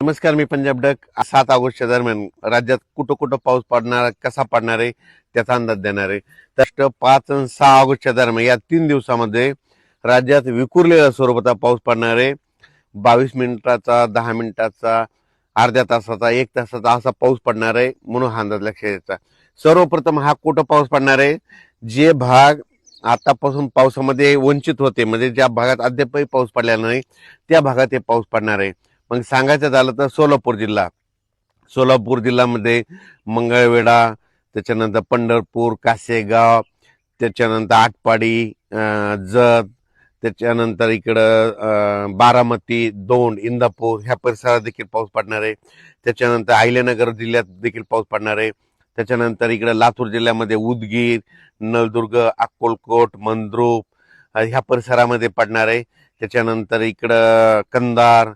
नमस्कार, मी पंजाब डक. 7 ऑगस्टच्या दरम्यान राज्यात कुठं कुठं पाऊस पडणार, कसा पडणार आहे त्याचा अंदाज देणार आहे. तर 5 आणि 6 ऑगस्टच्या दरम्यान या 3 दिवसामध्ये राज्यात विखुरलेल्या स्वरूपाचा पाऊस पडणार आहे. 22 मिनिटाचा, 10 मिनिटाचा, अर्ध्या तासाचा, 1 तासाचा असा पाऊस पडणार आहे, म्हणून हा अंदाज लक्षात घ्यायचा. सर्वप्रथम हा कुठं पाऊस पडणार आहे, जे भाग आतापासून पावसामध्ये वंचित होते, म्हणजे ज्या भागात अद्यापही पाऊस पडलेला नाही त्या भागात हे पाऊस पडणार आहे. मग सांगायचं झालं तर सोलापूर जिल्ह्यामध्ये मंगळवेढा, त्याच्यानंतर पंढरपूर, कासेगाव, त्याच्यानंतर आटपाडी, जत, त्याच्यानंतर इकडं बारामती, दौंड, इंदापूर ह्या परिसरात देखील पाऊस पडणार आहे. त्याच्यानंतर अहिल्यानगर जिल्ह्यात देखील पाऊस पडणार आहे. त्याच्यानंतर इकडं लातूर जिल्ह्यामध्ये उदगीर, नळदुर्ग, अक्कलकोट, मंद्रुप ह्या परिसरामध्ये पडणार आहे. त्याच्यानंतर इकडं कंधार,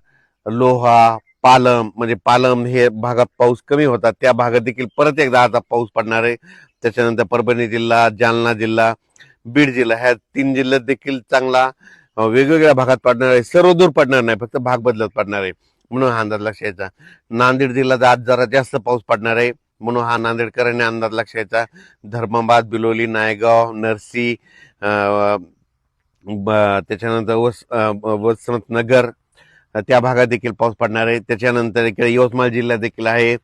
लोहा, पालम, म्हणजे पालम हे भागात पाऊस कमी होता त्या भागात देखील परत एकदा आता पाऊस पडणार आहे. त्याच्यानंतर परभणी जिल्हा, जालना जिल्हा, बीड जिल्हा ह्या 3 जिल्ह्यात देखील चांगला वेगवेगळ्या भागात पडणार आहे. सर्व दूर पडणार नाही, फक्त भाग बदलत पडणार आहे, म्हणून हा अंदाज लक्षात यायचा. नांदेड जिल्ह्यात आज जरा जास्त पाऊस पडणार आहे, म्हणून हा नांदेडकरांनी अंदाज लक्षात यायचा. धर्माबाद, बिलोली, नायगाव, नरसी, त्याच्यानंतर वसंतनगर त्या भागात देखील पाऊस पडणार आहे. त्याच्यानंतर इकडे यवतमाळ जिल्ह्यात देखील आहे,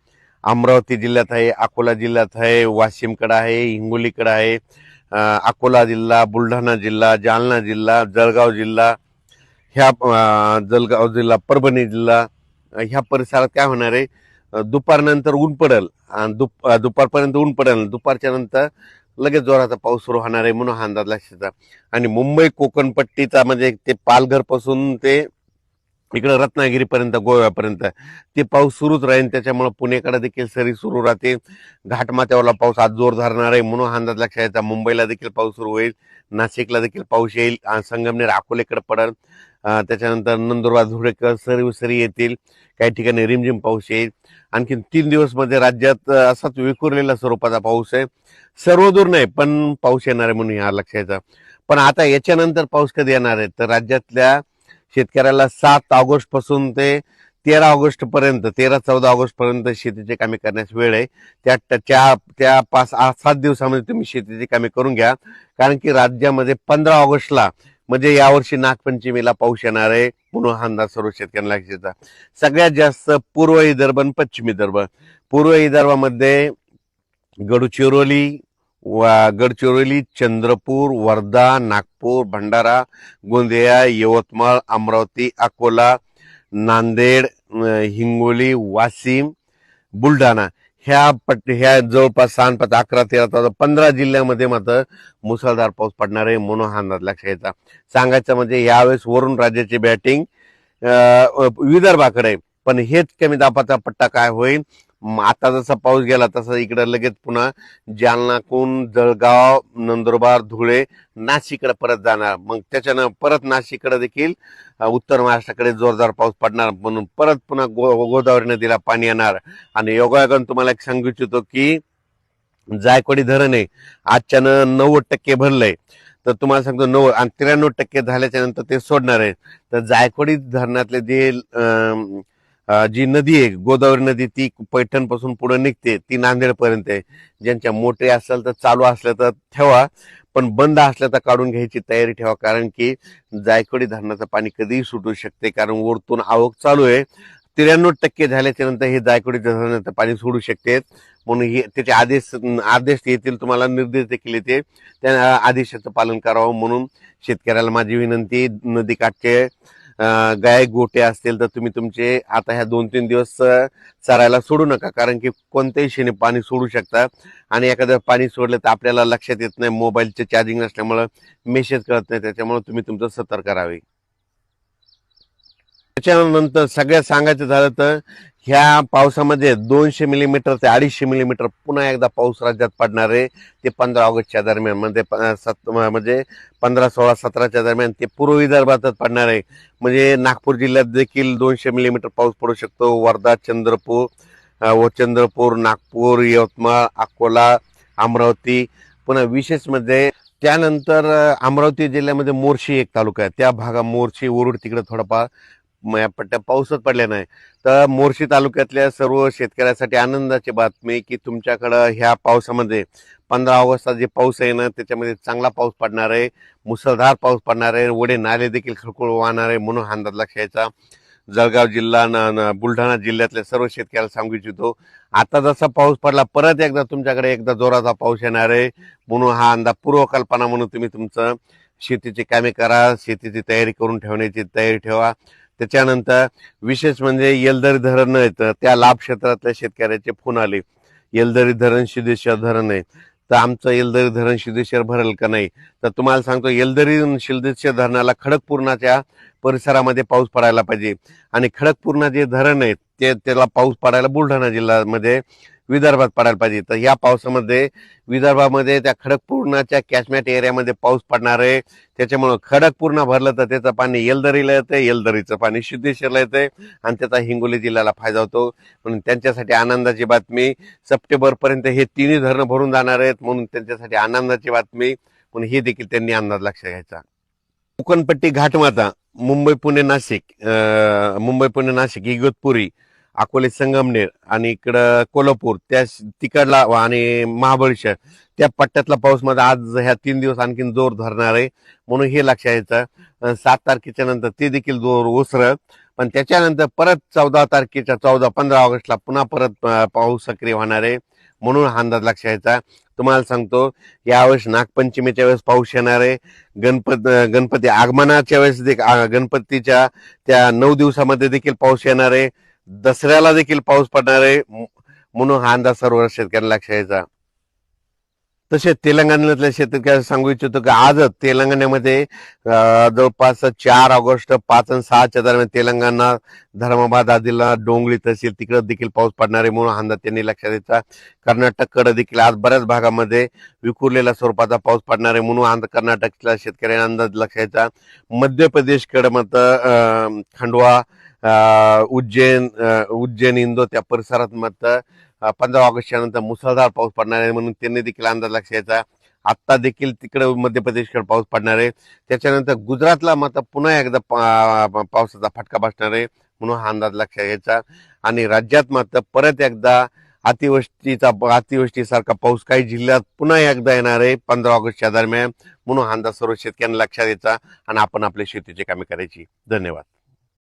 अमरावती जिल्ह्यात आहे, अकोला जिल्ह्यात आहे, वाशिमकडे आहे, हिंगोलीकडे आहे, अकोला जिल्हा, बुलढाणा जिल्हा, जालना जिल्हा, जळगाव जिल्हा, जळगाव जिल्हा, परभणी जिल्हा ह्या परिसरात काय होणार आहे, दुपारनंतर ऊन पडेल आणि दुपारपर्यंत ऊन पडेल, दुपारच्या नंतर लगेच जोराचा पाऊस सुरू होणार आहे, म्हणून हा अंदाज लक्षात. आणि मुंबई कोकण पट्टीचा म्हणजे ते पालघर पासून ते इकडे रत्नागिरीपर्यंत, गोव्यापर्यंत ते पाऊस सुरूच राहील. त्याच्यामुळे पुणेकडे देखील सरी सुरू राहते. घाटमाथ्यावरला पाऊस आज जोर धरणार आहे, म्हणून हा अंदाज लक्षात यायचा. मुंबईला देखील पाऊस सुरू होईल, नाशिकला देखील पाऊस येईल, संगमनेर, अकोलेकडे पडेल, त्याच्यानंतर नंदुरबार, धुळेकर सरी येतील, काही ठिकाणी रिमझिम पाऊस येईल. आणखीन 3 दिवस मध्ये राज्यात असाच विखुरलेला स्वरूपाचा पाऊस आहे. सर्वदूर नाही, पण पाऊस येणार आहे, म्हणून हा लक्षात. पण आता याच्यानंतर पाऊस कधी येणार आहे, तर राज्यातल्या शेतकऱ्याला 7 ऑगस्ट पासून ते 13 ऑगस्ट पर्यंत, 13-14 ऑगस्ट पर्यंत शेतीची कामे करण्यास वेळ आहे. त्या 5-7 दिवसामध्ये तुम्ही शेतीची कामे करून घ्या, कारण की राज्यामध्ये 15 ऑगस्टला म्हणजे यावर्षी नागपंचमीला पाऊस येणार आहे, म्हणून हा अंदाज सर्व शेतकऱ्यांना लक्षात. सगळ्यात जास्त पूर्व विदर्भ आणि पश्चिम विदर्भ. पूर्व विदर्भामध्ये गडचिरोली, गडचिरोली, चंद्रपूर, वर्धा, नागपूर, भंडारा, गोंदिया, यवतमाळ, अमरावती, अकोला, नांदेड, हिंगोली, वाशिम, बुलढाणा ह्या जवळपास 6, 11, 13, 15 जिल्ह्यामध्ये मात्र मुसळधार पाऊस पडणार आहे, म्हणून हा अंदाज लक्षात घ्यायचा. सांगायचं म्हणजे यावेळेस वरून राज्याची बॅटिंग विदर्भाकडे, पण हेच कमी दाबाचा पट्टा काय होईल, आता जसा पाऊस गेला तसा इकडे लगेच पुन्हा जालनाकून जळगाव, नंदुरबार, धुळे, नाशिककडे परत जाणार. मग त्याच्यानं परत नाशिककडे देखील उत्तर महाराष्ट्राकडे जोरदार पाऊस पडणार, म्हणून परत पुन्हा गोदावरी नदीला पाणी येणार. आणि योगायोगानं तुम्हाला एक सांगू इच्छितो की जायकवाडी धरण आहे आजच्यानं 90% भरलंय, तर तुम्हाला सांगतो 90 आणि 93% झाल्याच्या नंतर ते सोडणार आहे. तर जायकवाडी धरणातले जे जी नदी आहे गोदावरी नदी, ती पैठण पासून पुढे निघते, ती नांदेड पर्यंत आहे. ज्यांच्या मोठे असेल तर चालू असल्या तर ठेवा, पण बंद असल्या तर काढून घ्यायची तयारी ठेवा, कारण की जायकवाडी धरणाचं पाणी कधीही सुटू शकते, कारण वरतून आवक चालू आहे. 93% झाल्याच्या नंतर हे जायकवाडी धरणाचं पाणी सोडू शकते, म्हणून हे त्याचे आदेश येतील, तुम्हाला निर्देश देखील येते, त्या आदेशाचं पालन करावं. म्हणून शेतकऱ्याला माझी विनंती, नदीकाठचे गाय गोटे असतील तर तुम्ही तुमचे आता ह्या 2-3 दिवस चरायला सोडू नका, कारण की कोणत्याही क्षणी पाणी सोडू शकतात. आणि एखादं पाणी सोडलं तर आपल्याला लक्षात येत नाही, मोबाईलचे चार्जिंग नसल्यामुळं मेसेज कळत नाही, त्याच्यामुळे तुम्ही तुमचं सतर्क राहावे. त्याच्यानंतर सगळ्यात सांगायचं झालं तर ह्या पावसामध्ये 200 मिलीमीटर ते 250 मिलीमीटर पुन्हा एकदा पाऊस राज्यात पडणार आहे. ते 15 ऑगस्टच्या दरम्यान, म्हणजे 15, 16, 17च्या दरम्यान ते पूर्व विदर्भातच पडणार आहे. म्हणजे नागपूर जिल्ह्यात देखील 200 मिलीमीटर पाऊस पडू शकतो. वर्धा, चंद्रपूर, नागपूर, यवतमाळ, अकोला, अमरावती, पुन्हा विशेष म्हणजे त्यानंतर अमरावती जिल्ह्यामध्ये मोर्शी एक तालुका आहे, त्या भागात मोर्शी, वरुड तिकडे थोडाफार या पट्ट्यात पाऊसच पडला नाही. तर मोर्शी तालुक्यातल्या सर्व शेतकऱ्यासाठी आनंदाची बातमी की तुमच्याकडं ह्या पावसामध्ये 15 ऑगस्टचा जे पाऊस आहे ना त्याच्यामध्ये चांगला पाऊस पडणार आहे, मुसळधार पाऊस पडणार आहे, वडे नाले देखील खळखळ वाहणार आहे म्हणून हा अंदाज लक्षात घ्यायचा. जळगाव जिल्हा बुलढाणा जिल्ह्यातल्या सर्व शेतकऱ्याला सांगू इच्छितो, आता जसा पाऊस पडला परत एकदा तुमच्याकडे एकदा जोराचा पाऊस येणार आहे म्हणून हा अंदाज पूर्वकल्पना म्हणून तुम्ही तुमचं शेतीची कामे करा, शेतीची तयारी करून ठेवण्याची तयारी ठेवा. त्याच्यानंतर विशेष म्हणजे येलदरी धरण येतं त्या लाभ क्षेत्रातल्या शेतकऱ्याचे फोन आले, येलदरी धरण सिद्धेश्वर धरण आहे, तर आमचं येलदरी धरण सिद्धेश्वर भरेल का नाही. तर तुम्हाला सांगतो येलदरी सिद्धेश्वर धरणाला खडकपूर्णाच्या परिसरामध्ये पाऊस पडायला पाहिजे आणि खडकपूर्णा जे धरण आहे त्याला पाऊस पडायला बुलढाणा जिल्ह्यामध्ये विदर्भात पडायला पाहिजे. तर या पावसामध्ये विदर्भामध्ये त्या खडकपूर्णाच्या कॅचमेंट एरियामध्ये पाऊस पडणार आहे. त्याच्यामुळं खडकपूर्णा भरलं तर त्याचं पाणी येलदरीला येतंय, येलदरीचं पाणी सिद्धेश्वरला येतंय आणि त्याचा हिंगोली जिल्ह्याला फायदा होतो. म्हणून त्यांच्यासाठी आनंदाची बातमी, सप्टेंबरपर्यंत हे तिन्ही धरणं भरून जाणार आहेत म्हणून त्यांच्यासाठी आनंदाची बातमी. म्हणून हे देखील त्यांनी अंदाज लक्षात घ्यायचा. कोकणपट्टी घाटमाता मुंबई पुणे नाशिक इगतपुरी अकोले संगमनेर आणि इकडं कोल्हापूर त्या तिकडला आणि महाबळेश्वर त्या पट्ट्यातला पाऊस मध्ये आज ह्या 3 दिवस आणखीन जोर धरणार आहे म्हणून हे लक्षात यायचं. 7 तारखेच्या नंतर ते देखील जोर ओसरत, पण त्याच्यानंतर परत 14 15 ऑगस्टला पुन्हा परत पाऊस सक्रिय होणार आहे म्हणून हा अंदाज लक्षात यायचा. तुम्हाला सांगतो यावेळेस नागपंचमीच्या वेळेस पाऊस येणार आहे, गणपती आगमनाच्या वेळेस गणपतीच्या त्या 9 दिवसामध्ये देखील पाऊस येणार आहे, दसऱ्याला देखील पाऊस पडणार आहे म्हणून हा अंदाज सर्व शेतकऱ्यांना लक्षात यायचा. तसेच तेलंगणातल्या शेतकऱ्यांना सांगू इच्छितो की आजच तेलंगणामध्ये जवळपास 4 ऑगस्ट 5 आणि 6च्या दरम्यान तेलंगणा, धर्माबाद, आदिला, डोंगरी तहसील तिकडे देखील पाऊस पडणार आहे म्हणून अंदाज त्यांनी लक्षात द्यायचा. कर्नाटककडे देखील आज बऱ्याच भागामध्ये विखुरलेल्या स्वरूपाचा पाऊस पडणार आहे म्हणून कर्नाटकच्या शेतकऱ्यांना अंदाज लक्षात द्यायचा. मध्य प्रदेशकडे मात्र खंडवा, उज्जैन इंदोर त्या परिसरात मात्र 15 ऑगस्टच्या नंतर मुसळधार पाऊस पडणार आहे म्हणून त्यांनी देखील अंदाज लक्षात घ्यायचा. आता देखील तिकडे मध्य प्रदेशकडे पाऊस पडणार आहे. त्याच्यानंतर गुजरातला मात्र पुन्हा एकदा पावसाचा फटका बसणार आहे म्हणून हा अंदाज लक्षात घ्यायचा. आणि राज्यात मात्र परत एकदा अतिवृष्टीसारखा पाऊस काही जिल्ह्यात पुन्हा एकदा येणार आहे 15 ऑगस्टच्या दरम्यान म्हणून हा अंदाज सर्व शेतकऱ्यांना लक्षात द्यायचा आणि आपण आपल्या शेतीची कामे करायची. धन्यवाद.